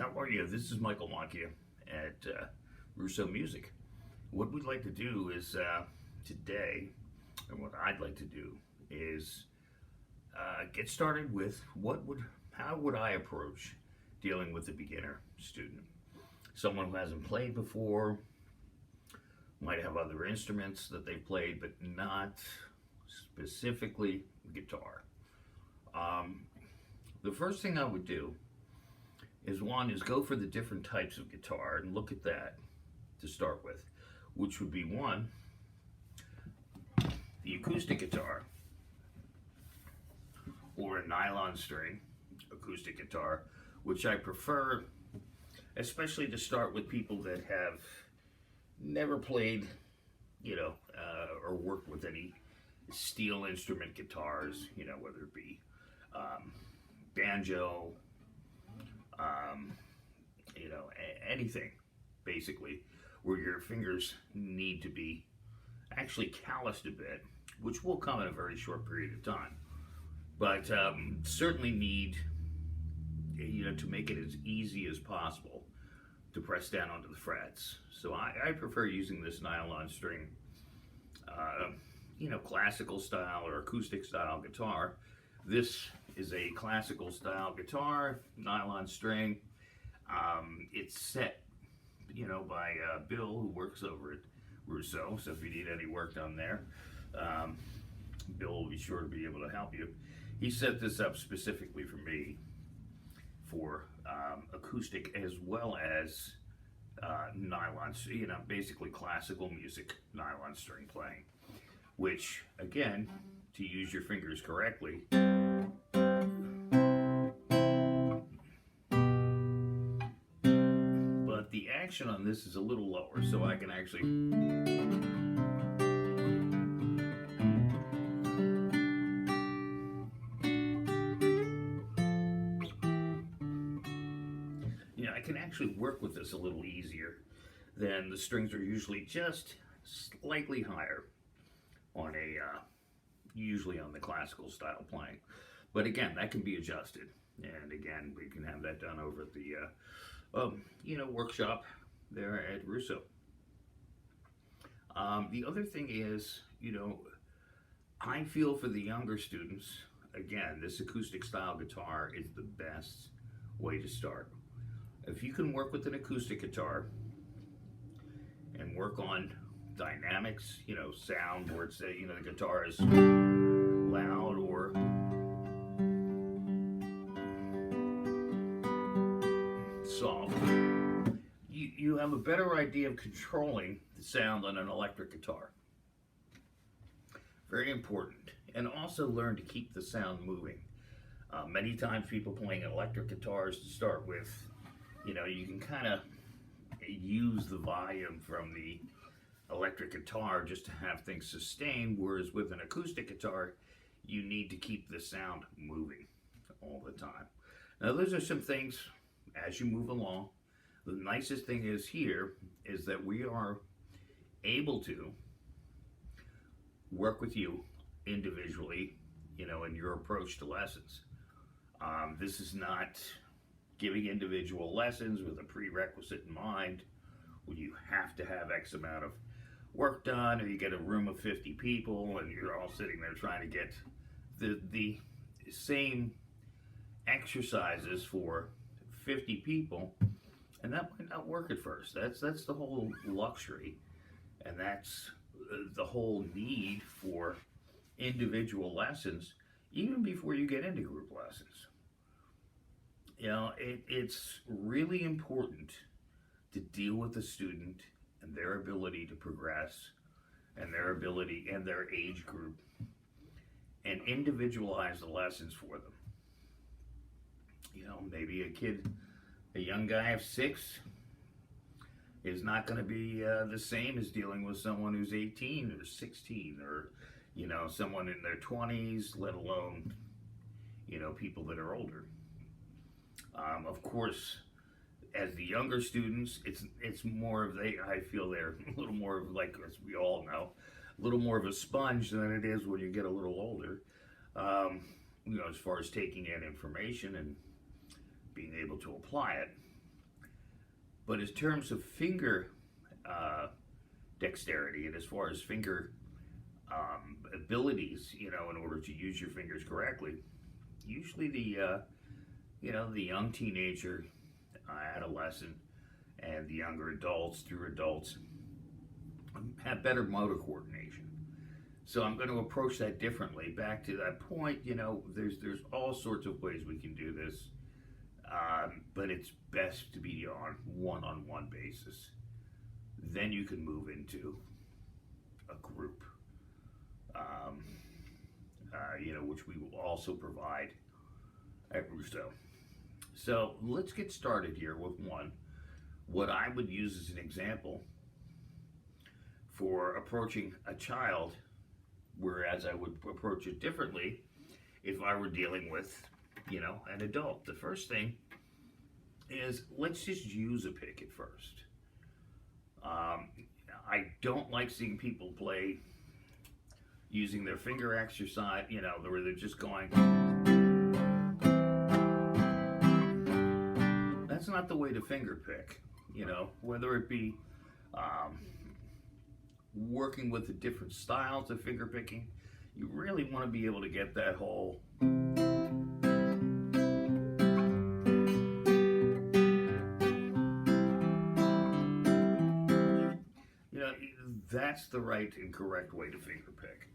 How are you? This is Michael Macchia at Russo Music. What we'd like to do is today, and what I'd like to do is get started with how would I approach dealing with a beginner student, someone who hasn't played before, might have other instruments that they've played, but not specifically guitar. Um, the first thing I would do is go for the different types of guitar and look at that to start with, which would be one, the acoustic guitar, or a nylon string acoustic guitar, which I prefer, especially to start with people that have never played, or worked with any steel instrument guitars, whether it be banjo, anything basically where your fingers need to be actually calloused a bit, which will come in a very short period of time, but certainly need, to make it as easy as possible to press down onto the frets. So I prefer using this nylon string, classical style or acoustic style guitar. This is a classical style guitar, nylon string. It's set, by Bill, who works over at Russo. So if you need any work done there, Bill will be sure to be able to help you. He set this up specifically for me for acoustic as well as nylon, basically classical music nylon string playing, which again, to use your fingers correctly, but the action on this is a little lower, so I can actually, I can actually work with this a little easier than the strings are usually just slightly higher on usually on the classical style playing. But again, that can be adjusted. And again, we can have that done over at the, workshop there at Russo. The other thing is, I feel for the younger students, again, this acoustic style guitar is the best way to start. If you can work with an acoustic guitar and work on dynamics, sound where it's, the guitar is loud or soft, you have a better idea of controlling the sound on an electric guitar. Very important. And also learn to keep the sound moving. Many times people playing electric guitars to start with, you can kind of use the volume from the electric guitar just to have things sustain, whereas with an acoustic guitar, you need to keep the sound moving all the time. Now, those are some things as you move along. The nicest thing is here is that we are able to work with you individually, in your approach to lessons. This is not giving individual lessons with a prerequisite in mind, when you have to have X amount of work done, or you get a room of 50 people and you're all sitting there trying to get the same exercises for 50 people, and that might not work at first. That's the whole luxury, and that's the whole need for individual lessons, even before you get into group lessons. It's really important to deal with the student and their ability to progress and their ability and their age group and individualize the lessons for them. Maybe a young guy of 6 is not going to be the same as dealing with someone who's 18 or 16 or, someone in their 20s, let alone, people that are older. Of course, as the younger students, it's more of I feel they're a little more of, like, as we all know, a little more of a sponge than it is when you get a little older. As far as taking in information and being able to apply it. But in terms of finger dexterity and as far as finger abilities, in order to use your fingers correctly, usually the young teenager, adolescent, and the younger adults through adults have better motor coordination. So I'm going to approach that differently. Back to that point, there's all sorts of ways we can do this, but it's best to be on one-on-one basis. Then you can move into a group, which we will also provide at Russo. So let's get started here with one. What I would use as an example for approaching a child, whereas I would approach it differently if I were dealing with, an adult. The first thing is, let's just use a pick at first. I don't like seeing people play using their finger exercise, where they're just going. That's not the way to finger pick, whether it be working with the different styles of finger picking. You really want to be able to get that whole that's the right and correct way to finger pick.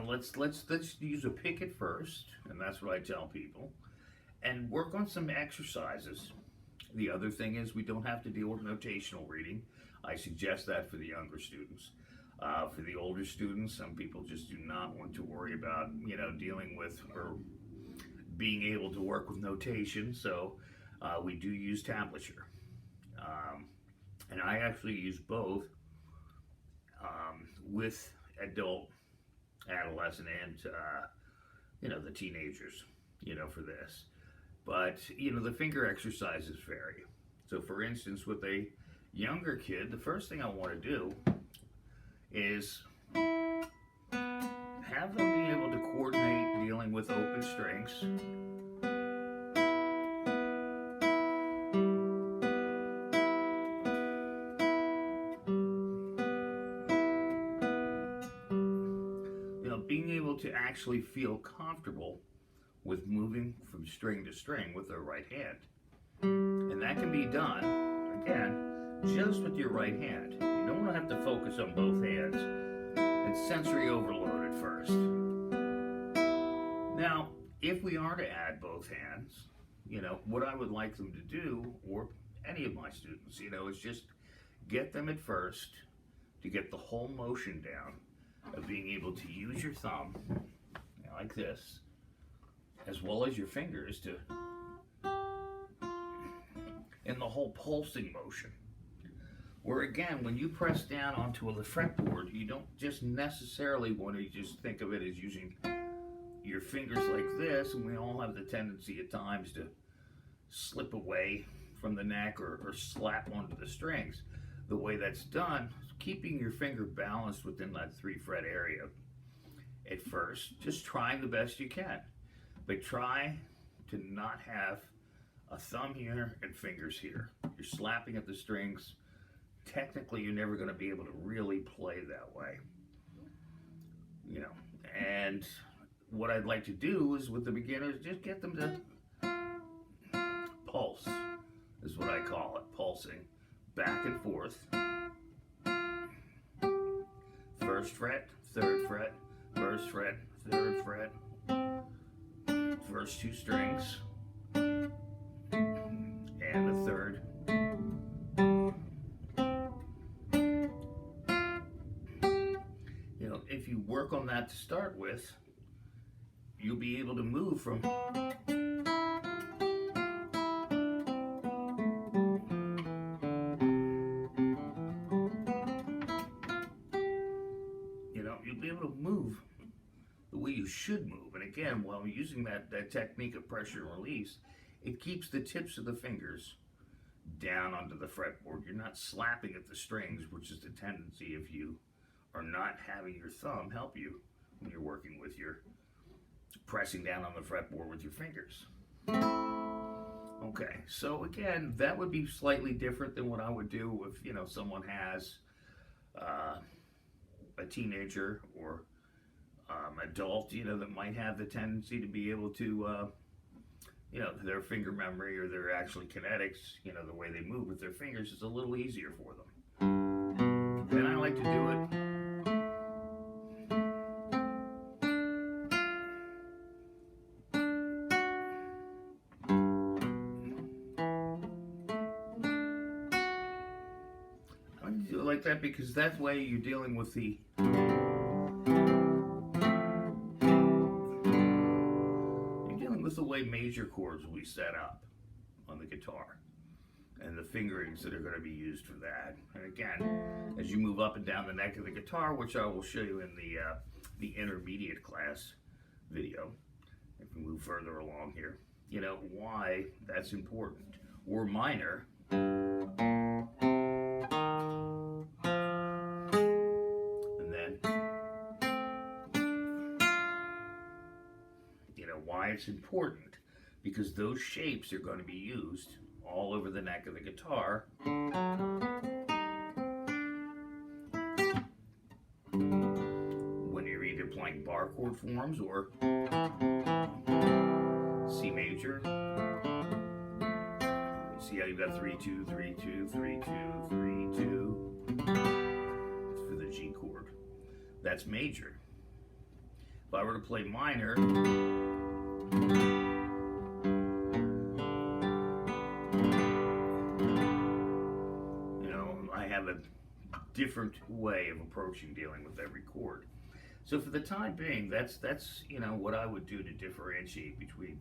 Let's use a pick at first, and that's what I tell people, and work on some exercises. The other thing is, we don't have to deal with notational reading. I suggest that for the younger students. For the older students, some people just do not want to worry about, dealing with or being able to work with notation. So we do use tablature. And I actually use both with adult, adolescent, and, the teenagers, for this. But, the finger exercises vary. So for instance, with a younger kid, the first thing I want to do is have them be able to coordinate dealing with open strings. Being able to actually feel comfortable with moving from string to string with their right hand. And that can be done, again, just with your right hand. You don't have to focus on both hands. It's sensory overload at first. Now, if we are to add both hands, what I would like them to do, or any of my students, is just get them at first to get the whole motion down of being able to use your thumb, like this, as well as your fingers in the whole pulsing motion. Where again, when you press down onto the fretboard, you don't just necessarily want to just think of it as using your fingers like this, and we all have the tendency at times to slip away from the neck or slap onto the strings. The way that's done, keeping your finger balanced within that 3-fret area at first, just trying the best you can. But try to not have a thumb here and fingers here. You're slapping at the strings. Technically, you're never going to be able to really play that way. And what I'd like to do is, with the beginners, just get them to pulse, is what I call it, pulsing, back and forth. First fret, third fret, first fret, third fret, first 2 strings, and the third. If you work on that to start with, you'll be able to move from you'll be able to move the way you should move. And again, while using that technique of pressure and release, it keeps the tips of the fingers down onto the fretboard. You're not slapping at the strings, which is the tendency if you are not having your thumb help you when you're working with your pressing down on the fretboard with your fingers. Okay, so again, that would be slightly different than what I would do if, someone has uh, a teenager or adult, that might have the tendency to be able to, their finger memory or their actually kinetics, the way they move with their fingers is a little easier for them. Then I like to do it. I like to do it like that because that way you're dealing with the way major chords will be set up on the guitar and the fingerings that are going to be used for that. And again, as you move up and down the neck of the guitar, which I will show you in the intermediate class video, if we move further along here, why that's important. Or minor. Why it's important, because those shapes are going to be used all over the neck of the guitar when you're either playing bar chord forms or C major. You see how you've got 3 2 3 2 3 2 3 2. It's for the G chord. That's major. If I were to play minor, I have a different way of approaching dealing with every chord. So for the time being, that's what I would do to differentiate between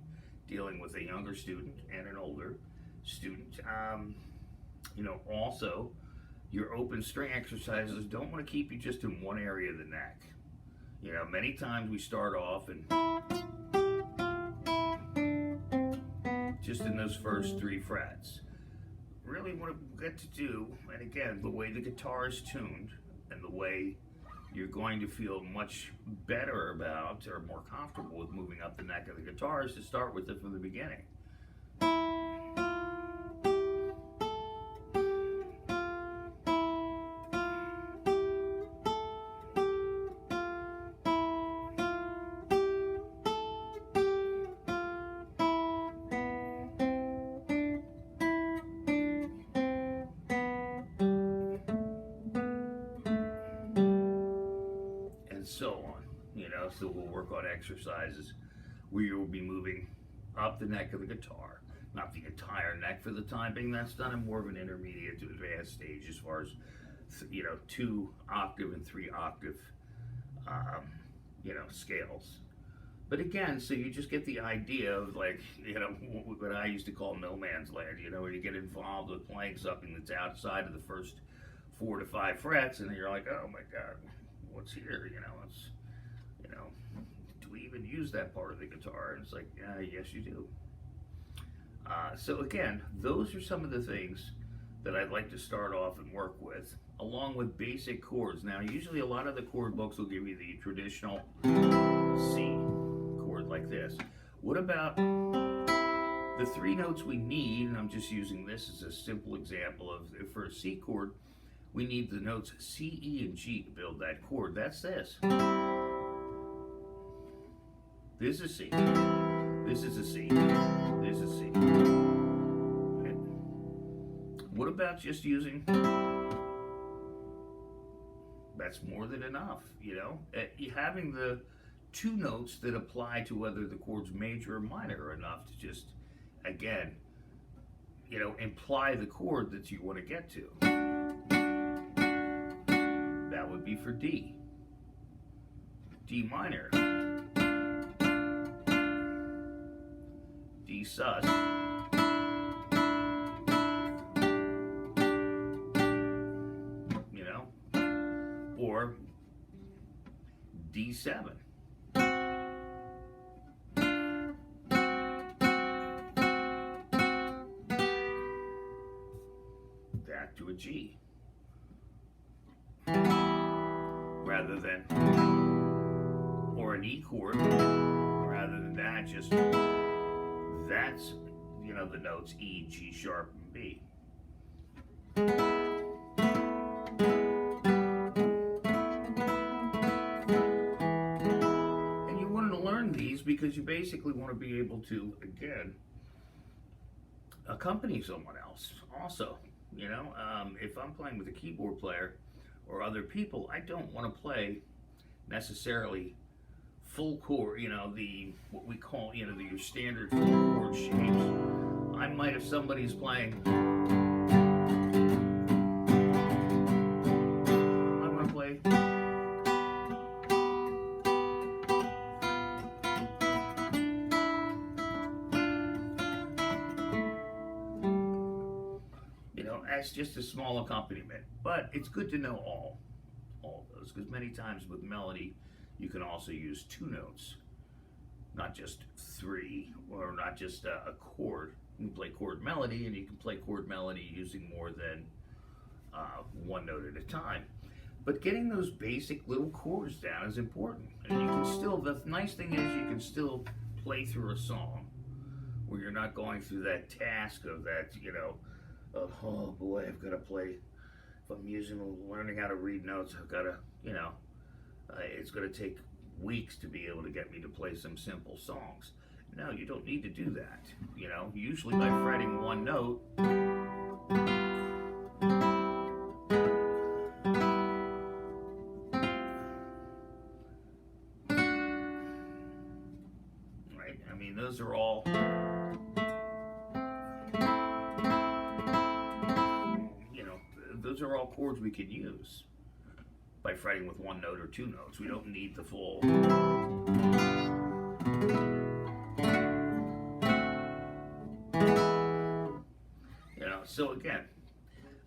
dealing with a younger student and an older student. Also, your open string exercises don't want to keep you just in one area of the neck. Many times we start off and just in those first 3 frets. Really what we get to do, and again, the way the guitar is tuned and the way you're going to feel much better about or more comfortable with moving up the neck of the guitar is to start with it from the beginning. So on, so we'll work on exercises where you'll be moving up the neck of the guitar, not the entire neck for the time being. That's done in more of an intermediate to advanced stage as far as 2 octave and 3 octave scales. But again, so you just get the idea of what I used to call no man's land, where you get involved with playing something that's outside of the first 4 to 5 frets, and then you're like, oh my God, what's here? Do we even use that part of the guitar? And it's like, yes, you do. So again, those are some of the things that I'd like to start off and work with, along with basic chords. Now, usually a lot of the chord books will give you the traditional C chord like this. What about the 3 notes we need? And I'm just using this as a simple example of, for a C chord, we need the notes C, E, and G to build that chord. That's this. This is C. This is a C. This is C. Okay. What about just using? That's more than enough, Having the 2 notes that apply to whether the chord's major or minor are enough to just, again, imply the chord that you want to get to. That would be for D. D minor. D sus. Or D7. Back to a G. Rather than, or an E chord, rather than that, just that's, the notes E, G sharp, and B. And you want to learn these because you basically want to be able to, again, accompany someone else also. If I'm playing with a keyboard player or other people, I don't want to play necessarily full chord, what we call, your standard full chord shapes. I might, if somebody's playing, I want to play. As just a small accompaniment, but it's good to know all of those, because many times with melody you can also use two notes, not just three, or not just a chord. You can play chord melody, and you can play chord melody using more than one note at a time. But getting those basic little chords down is important, and you can still, the nice thing is you can still play through a song where you're not going through that task of that, oh boy, I've got to play. If I'm learning how to read notes, I've got to, it's going to take weeks to be able to get me to play some simple songs. No, you don't need to do that. Usually by fretting one note, right? I mean, those are all. Those are all chords we can use by fretting with one note or two notes. We don't need the full. So again,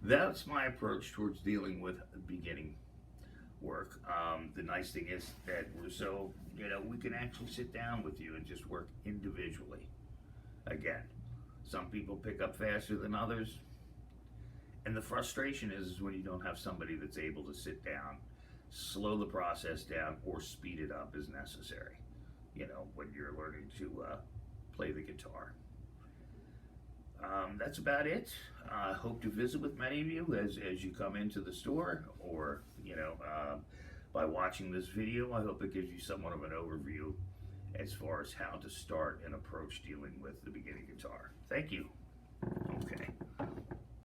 that's my approach towards dealing with beginning work. The nice thing is that we can actually sit down with you and just work individually. Again, some people pick up faster than others. And the frustration is when you don't have somebody that's able to sit down, slow the process down, or speed it up as necessary, when you're learning to play the guitar. That's about it. I hope to visit with many of you as you come into the store, or, by watching this video. I hope it gives you somewhat of an overview as far as how to start and approach dealing with the beginning guitar. Thank you. Okay.